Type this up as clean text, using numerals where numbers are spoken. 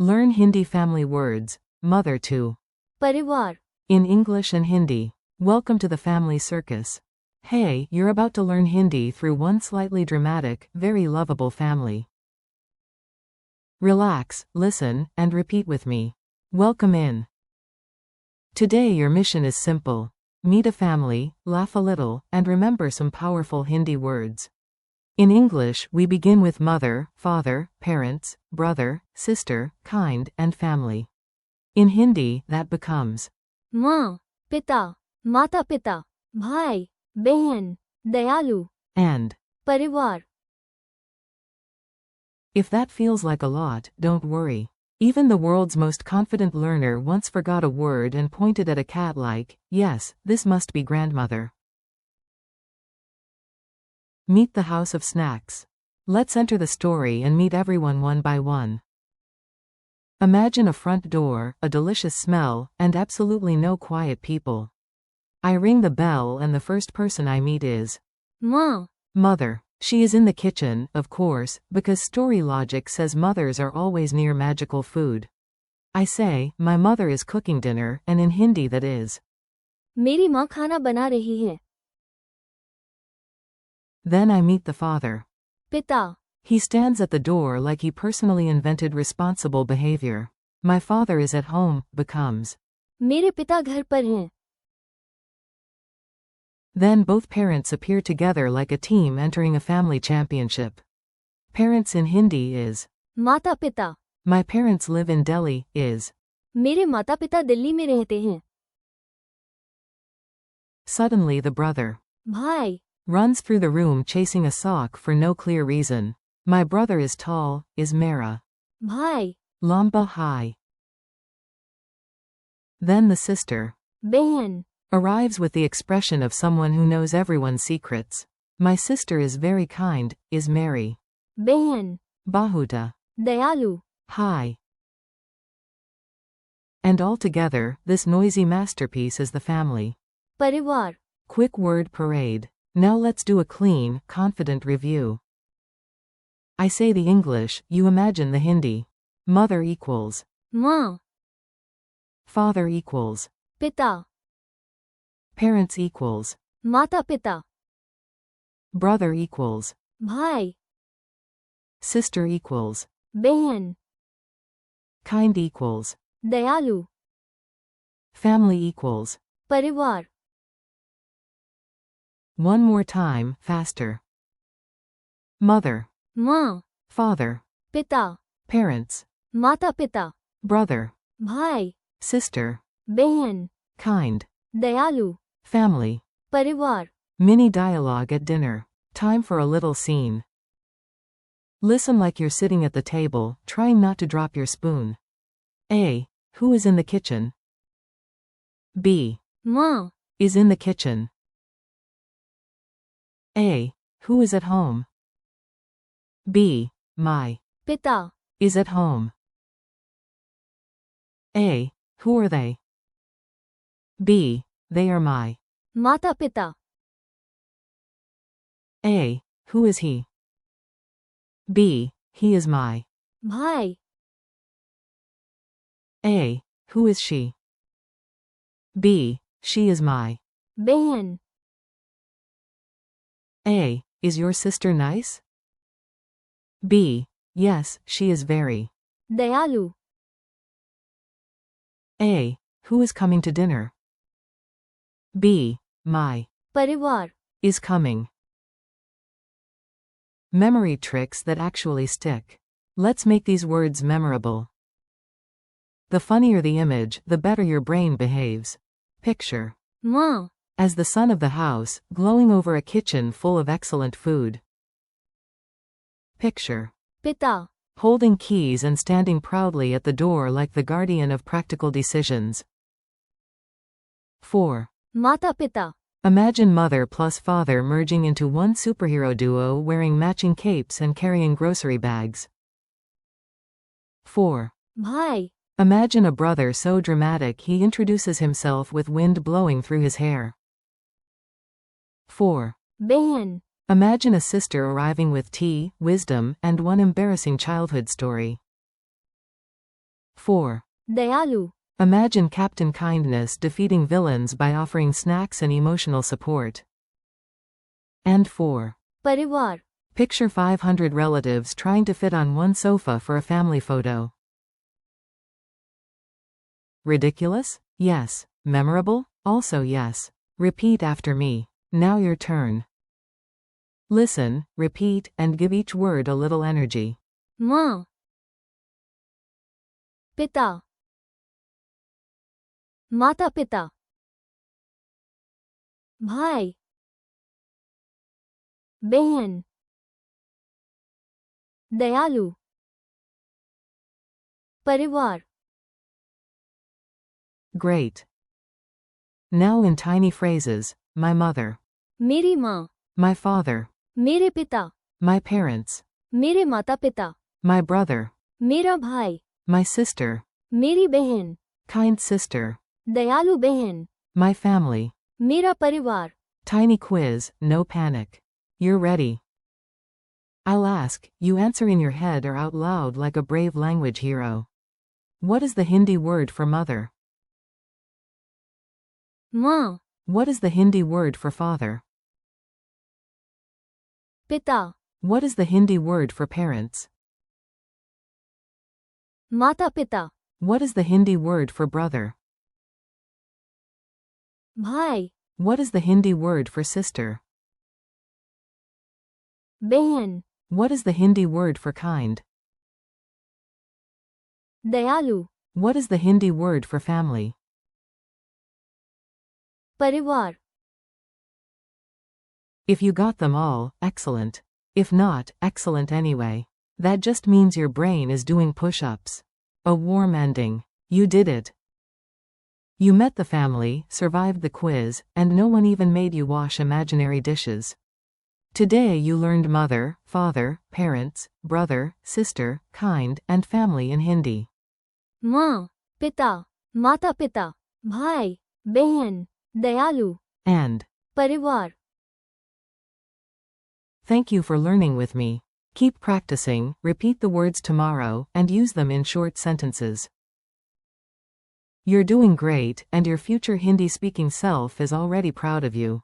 Learn Hindi family words. Mother to. परिवार, In English and Hindi. Welcome to the family circus. Hey, you're about to learn Hindi through one slightly dramatic, very lovable family. Relax, listen, and repeat with me. Welcome in. Today your mission is simple. Meet a family, laugh a little, and remember some powerful Hindi words. In English, we begin with mother, father, parents, brother, sister, kind, and family. In Hindi, that becomes माँ, पिता, माता पिता, भाई, बहन, दयालु, and. परिवार. If that feels like a lot, don't worry. Even the world's most confident learner once forgot a word and pointed at a cat like, yes, this must be grandmother. Meet the house of snacks. Let's enter the story and meet everyone one by one. Imagine a front door, a delicious smell, and absolutely no quiet people. I ring the bell and the first person I meet is माँ, Mother. She is in the kitchen, of course, because story logic says mothers are always near magical food. I say, my mother is cooking dinner, and in Hindi that is. मेरी माँ खाना बना रही है. Then I meet the father. पिता, He stands at the door like he personally invented responsible behavior. My father is at home, becomes. मेरे पिता घर पर हैं. Then both parents appear together like a team entering a family championship. Parents in Hindi is. माता पिता, My parents live in Delhi is. मेरे माता पिता दिल्ली में रहते हैं. Suddenly the brother भाई, runs through the room chasing a sock for no clear reason. My brother is tall, is mera. भाई, Lamba high. Then the sister बहन, arrives with the expression of someone who knows everyone's secrets. My sister is very kind, is Mary. बहन, Bahuta. दयालु. Hi. And all together, this noisy masterpiece is the family. परिवार, Quick word parade. Now let's do a clean, confident review. I say the English, you imagine the Hindi. Mother equals. माँ, Father equals. पिता, Parents equals. माता पिता, Brother equals. भाई, Sister equals. बहन, Kind equals. दयालु. Family equals. परिवार, One more time, faster. Mother. माँ, Father. पिता, Parents. माता पिता, Brother. भाई, Sister. बहन, Kind. दयालु. Family. परिवार, Mini dialogue at dinner. Time for a little scene. Listen like you're sitting at the table, trying not to drop your spoon. A. Who is in the kitchen? B. माँ, Is in the kitchen. A. Who is at home? B. My. पिता, Is at home. A. Who are they? B. They are my. माता पिता, A. Who is he? B. He is my. भाई, A. Who is she? B. She is my. बहन, A. Is your sister nice? B. Yes, she is very. दयालु. A. Who is coming to dinner? B. My. परिवार, Is coming. Memory tricks that actually stick. Let's make these words memorable. The funnier the image, the better your brain behaves. Picture. माँ, As the son of the house, glowing over a kitchen full of excellent food. Picture. पिता, Holding keys and standing proudly at the door like the guardian of practical decisions. 4. माता पिता, Imagine mother plus father merging into one superhero duo wearing matching capes and carrying grocery bags. 4. भाई, Imagine a brother so dramatic he introduces himself with wind blowing through his hair. 4. बहन, Imagine a sister arriving with tea, wisdom, and one embarrassing childhood story. 4. दयालु, Imagine Captain Kindness defeating villains by offering snacks and emotional support. And 4. परिवार, Picture 500 relatives trying to fit on one sofa for a family photo. Ridiculous? Yes. Memorable? Also yes. Repeat after me. Now your turn. Listen, repeat, and give each word a little energy. माँ, पिता, माता पिता, भाई, बहन, दयालु, परिवार, Great. Now in tiny phrases. My mother. मेरी माँ, My father. मेरे पिता, My parents. मेरे माता पिता, My brother. मेरा भाई, My sister. मेरी बहन, Kind sister. दयालु बहन, My family. मेरा परिवार. Tiny quiz, no panic. You're ready. I'll ask, you answer in your head or out loud like a brave language hero. What is the Hindi word for mother? माँ, What is the Hindi word for father? पिता, What is the Hindi word for parents? माता पिता, What is the Hindi word for brother? भाई, What is the Hindi word for sister? बहन, What is the Hindi word for kind? दयालु, What is the Hindi word for family? परिवार. If you got them all, excellent. If not, excellent anyway. That just means your brain is doing push-ups. A warm ending. You did it. You met the family, survived the quiz, and no one even made you wash imaginary dishes. Today you learned mother, father, parents, brother, sister, kind, and family in Hindi. माँ, पिता, माता पिता, भाई, बहन, दयालु, And परिवार. thank you for learning with me. Keep practicing, repeat the words tomorrow, and use them in short sentences. You're doing great, and your future Hindi-speaking self is already proud of you.